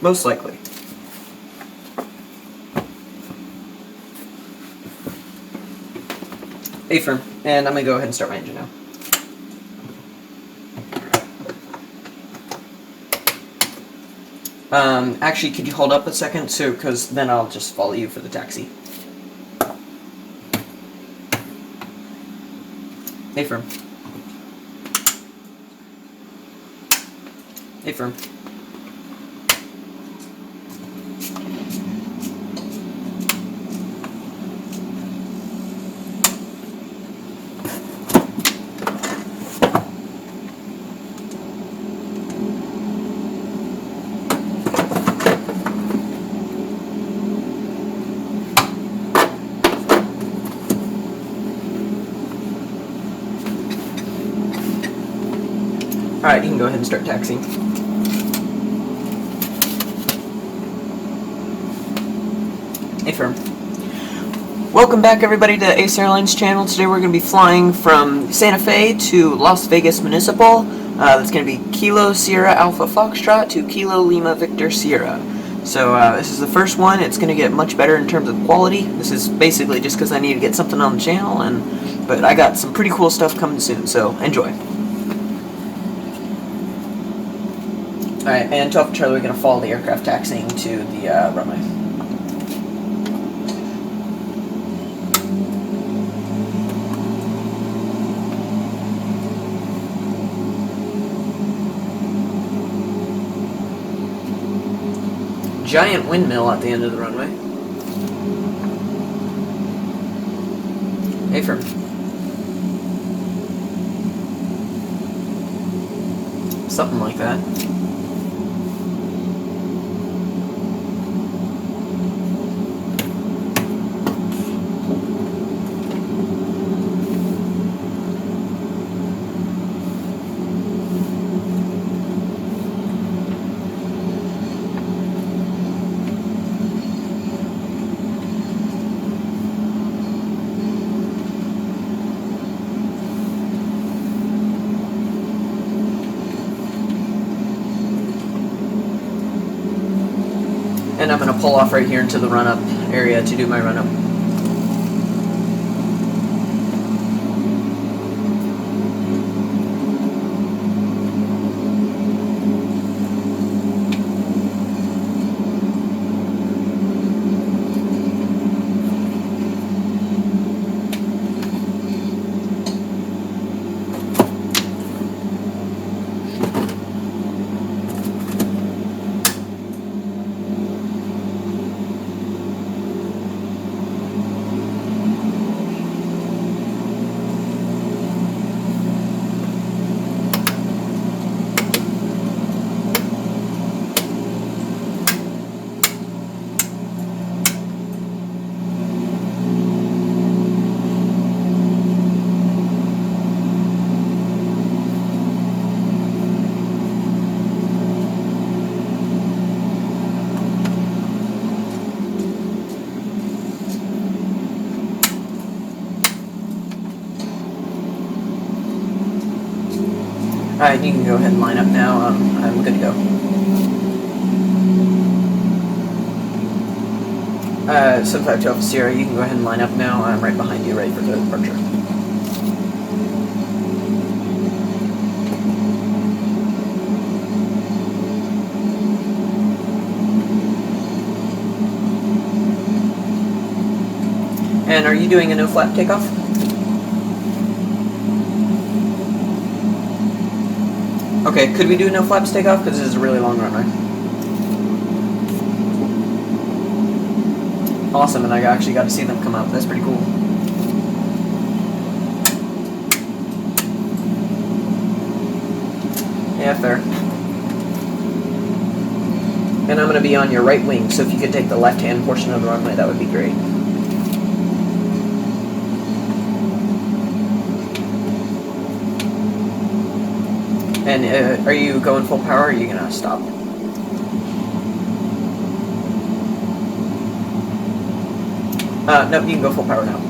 Most likely. A-firm, and I'm going to go ahead and start my engine now. Actually, could you hold up a second, because then I'll just follow you for the taxi. A-firm. A-firm. Alright, you can go ahead and start taxiing. A-firm. Welcome back, everybody, to Ace Airlines channel. Today we're going to be flying from Santa Fe to Las Vegas Municipal. That's going to be Kilo Sierra Alpha Foxtrot to Kilo Lima Victor Sierra. So this is the first one. It's going to get much better in terms of quality. This is basically just because I need to get something on the channel, but I got some pretty cool stuff coming soon, so enjoy. Alright, and 12 Charlie, we're going to follow the aircraft taxiing to the runway. Giant windmill at the end of the runway. A-firm. Something like that. And I'm going to pull off right here into the run-up area to do my run-up. Alright, you can go ahead and line up now. I'm good to go. 7512 Sierra, you can go ahead and line up now. I'm right behind you, ready for the departure. And are you doing a no-flap takeoff? Okay, could we do no flaps takeoff? Because this is a really long runway. Awesome, and I actually got to see them come up. That's pretty cool. Yeah, fair. And I'm going to be on your right wing, so if you could take the left-hand portion of the runway, that would be great. And are you going full power, or are you going to stop? No, you can go full power now.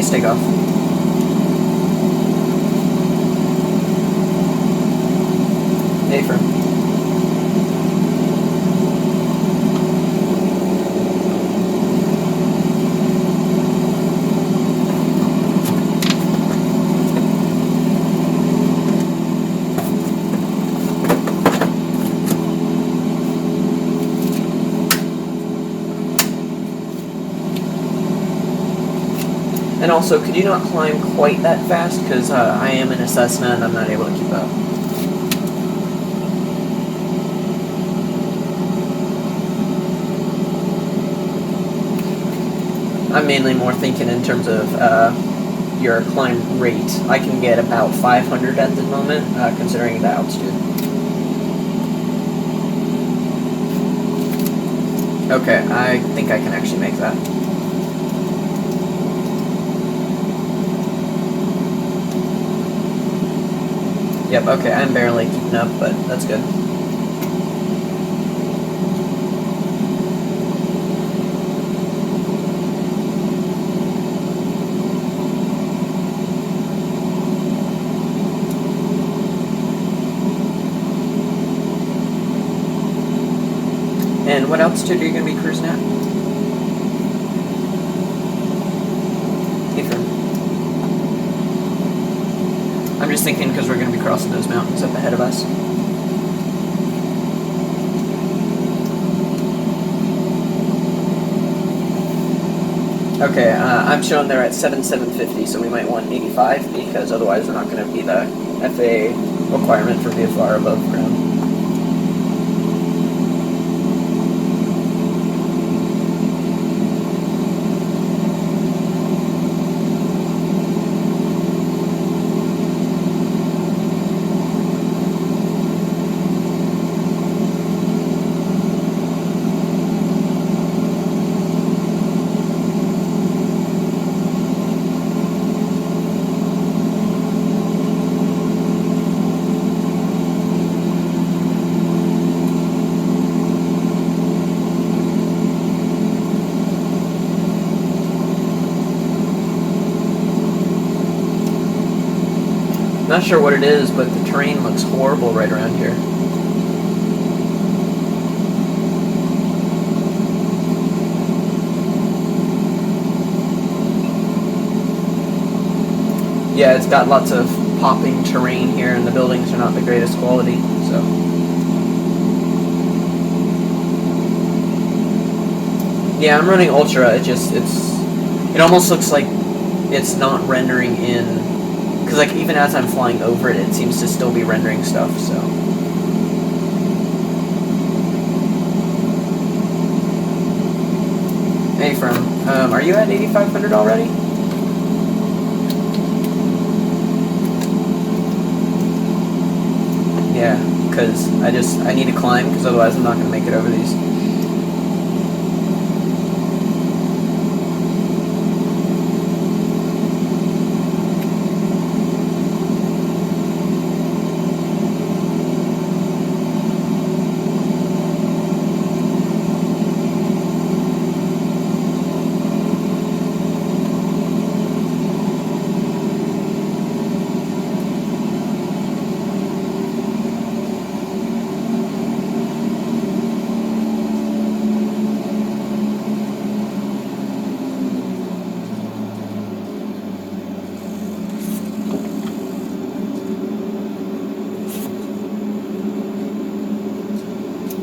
base takeoff. Affirm. And also, could you not climb quite that fast? Because I am in a Cessna and I'm not able to keep up. I'm mainly more thinking in terms of your climb rate. I can get about 500 at the moment, considering the altitude. Okay, I think I can actually make that. Yep, okay, I'm barely keeping up, but that's good. And what altitude are you going to be cruising at? I'm just thinking because we're going to be crossing those mountains up ahead of us. Okay, I'm showing they're at 750, so we might want 85 because otherwise we're not going to be the FAA requirement for VFR above ground. Not sure what it is, but the terrain looks horrible right around here. Yeah, it's got lots of popping terrain here, and the buildings are not the greatest quality, so. Yeah, I'm running Ultra. It almost looks like it's not rendering in. Because, like, even as I'm flying over it, it seems to still be rendering stuff, so. Hey, are you at 8,500 already? Yeah, because I need to climb, because otherwise I'm not going to make it over these.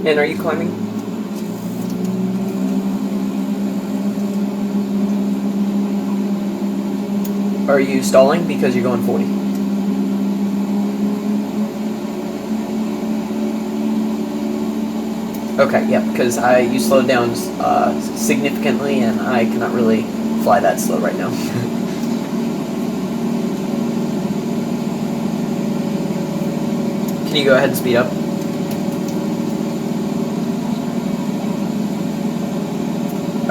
And are you climbing? Are you stalling because you're going 40? Okay, yeah, because you slowed down significantly, and I cannot really fly that slow right now. Can you go ahead and speed up?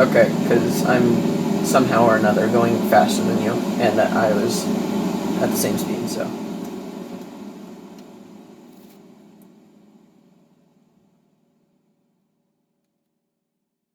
Okay, because I'm somehow or another going faster than you, and I was at the same speed, so.